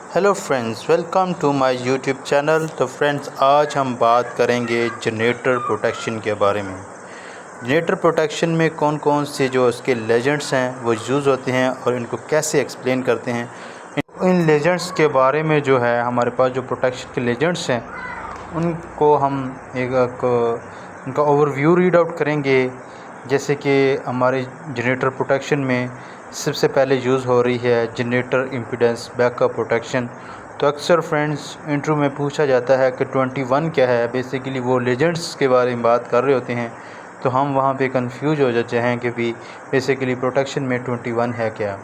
Hello friends, welcome to my YouTube channel. तो friends, आज हम बात करेंगे जनरेटर प्रोटेक्शन के बारे में। जनरेटर प्रोटेक्शन में कौन कौन से जो उसके लेजेंड्स हैं वो यूज़ होते हैं और इनको कैसे एक्सप्लेन करते हैं। इन लेजेंड्स के बारे में जो है हमारे पास जो प्रोटेक्शन के लेजेंड्स हैं उनको हम उनका ओवरव्यू रीड आउट करेंगे। जैसे कि हमारे जनरेटर प्रोटेक्शन में सबसे पहले यूज़ हो रही है जनरेटर इम्पीडेंस बैकअप प्रोटेक्शन। तो अक्सर फ्रेंड्स इंटरव्यू में पूछा जाता है कि 21 क्या है। बेसिकली वो लेजेंड्स के बारे में बात कर रहे होते हैं, तो हम वहाँ पे कंफ्यूज हो जाते हैं कि भी बेसिकली प्रोटेक्शन में 21 है क्या।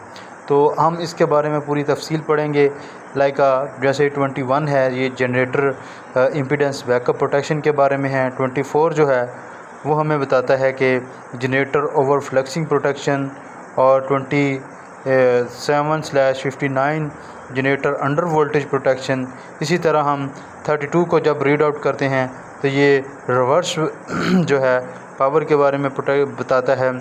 तो हम इसके बारे में पूरी तफसील पढ़ेंगे। जैसे 21 है ये जनरेटर इम्पीडेंस बैकअप प्रोटेक्शन के बारे में है। 24 जो है वो हमें बताता है कि जनरेटर ओवर फ्लेक्सिंग प्रोटेक्शन, और 27/59 जनरेटर अंडर वोल्टेज प्रोटेक्शन। इसी तरह हम 32 को जब रीड आउट करते हैं तो ये रिवर्स जो है पावर के बारे में बताता है,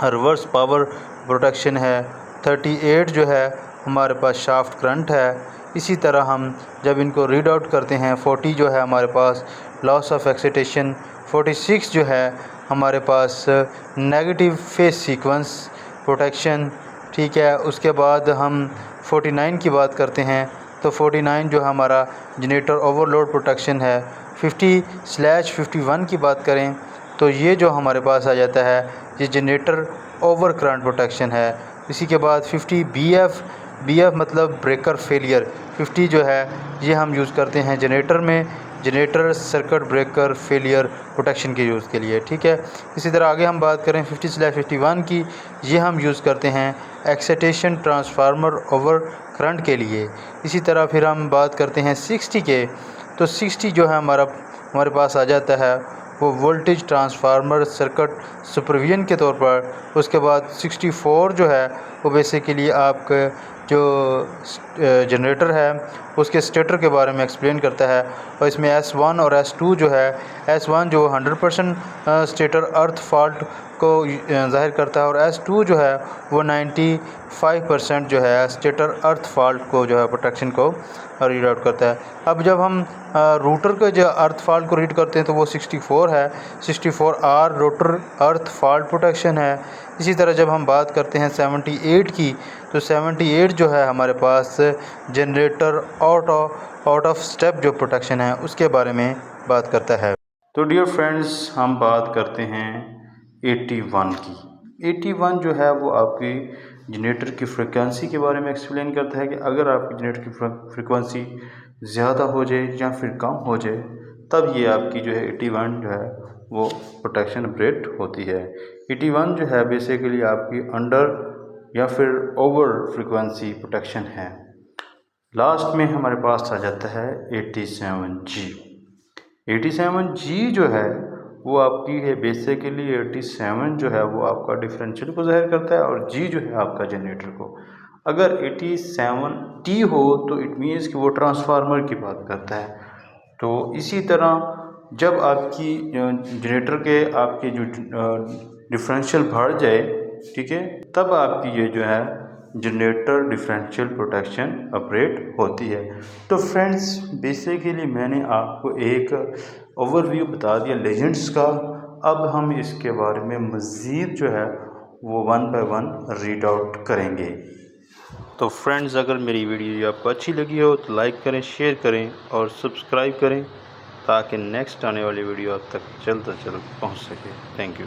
रिवर्स पावर प्रोटेक्शन है। 38 जो है हमारे पास शाफ्ट करंट है। इसी तरह हम जब इनको रीड आउट करते हैं 40 जो है हमारे पास लॉस ऑफ एक्साइटेशन। 46 जो है हमारे पास नेगेटिव फेज सीक्वेंस प्रोटेक्शन, ठीक है। उसके बाद हम 49 की बात करते हैं तो 49 जो हमारा जनरेटर ओवरलोड प्रोटेक्शन है। 50/51 की बात करें तो ये जो हमारे पास आ जाता है ये जनरेटर ओवर करंट प्रोटेक्शन है। इसी के बाद 50 BF मतलब ब्रेकर फेलियर। 50 जो है ये हम यूज़ करते हैं जनरेटर में, generator circuit breaker failure protection के यूज़ के लिए, ठीक है। इसी तरह आगे हम बात करें 50/51 की, ये हम यूज़ करते हैं एक्साइटेशन ट्रांसफार्मर ओवर करंट के लिए। इसी तरह फिर हम बात करते हैं 60 के, तो 60 जो है हमारे पास आ जाता है वो वोल्टेज ट्रांसफार्मर सर्किट सुपरविजन के तौर पर। उसके बाद 64 जो है वो बेसिकली आपके जो जनरेटर है उसके स्टेटर के बारे में एक्सप्लेन करता है। और इसमें S1 और S2 जो है, S1 जो 100% स्टेटर अर्थ फॉल्ट को ज़ाहिर करता है, और S2 जो है वो 95% जो है स्टेटर अर्थ फॉल्ट को जो है प्रोटेक्शन को रीड आउट करता है। अब जब हम रूटर के जो अर्थ फॉल्ट को रीड करते हैं तो वो 64 है। 64R रूटर अर्थ फॉल्ट प्रोटेक्शन है। इसी तरह जब हम बात करते हैं 78 की, तो 78 जो है हमारे पास जनरेटर आउट ऑफ स्टेप जो प्रोटेक्शन है उसके बारे में बात करता है। तो डियर फ्रेंड्स, हम बात करते हैं 81 की। 81 जो है वो आपकी जनरेटर की फ्रिक्वेंसी के बारे में एक्सप्लेन करता है कि अगर आपकी जनरेटर की फ्रिक्वेंसी ज़्यादा हो जाए या फिर कम हो जाए तब ये आपकी जो है 81 जो है वो प्रोटेक्शन ऑपरेट होती है। 81 जो है बेसिकली आपकी अंडर या फिर ओवर फ्रिक्वेंसी प्रोटेक्शन है। लास्ट में हमारे पास आ जाता है 87G। 87G जो है वो आपकी है बेसिकली 87 जो है वो आपका डिफरेंशियल को ज़ाहिर करता है, और G जो है आपका जनरेटर को। अगर 87T हो तो इट मीन्स कि वो ट्रांसफार्मर की बात करता है। तो इसी तरह जब आपकी जनरेटर के आपके जो डिफरेंशियल बढ़ जाए, ठीक है, तब आपकी ये जो है जनरेटर डिफरेंशियल प्रोटेक्शन ऑपरेट होती है। तो फ्रेंड्स, बेसिकली मैंने आपको एक ओवरव्यू बता दिया लेजेंड्स का। अब हम इसके बारे में मज़ीद जो है वो 1 बाय 1 रीड आउट करेंगे। तो फ्रेंड्स, अगर मेरी वीडियो आपको अच्छी लगी हो तो लाइक करें, शेयर करें और सब्सक्राइब करें ताकि नेक्स्ट आने वाली वीडियो आप तक जल्द से जल्द पहुंच सके। Thank you.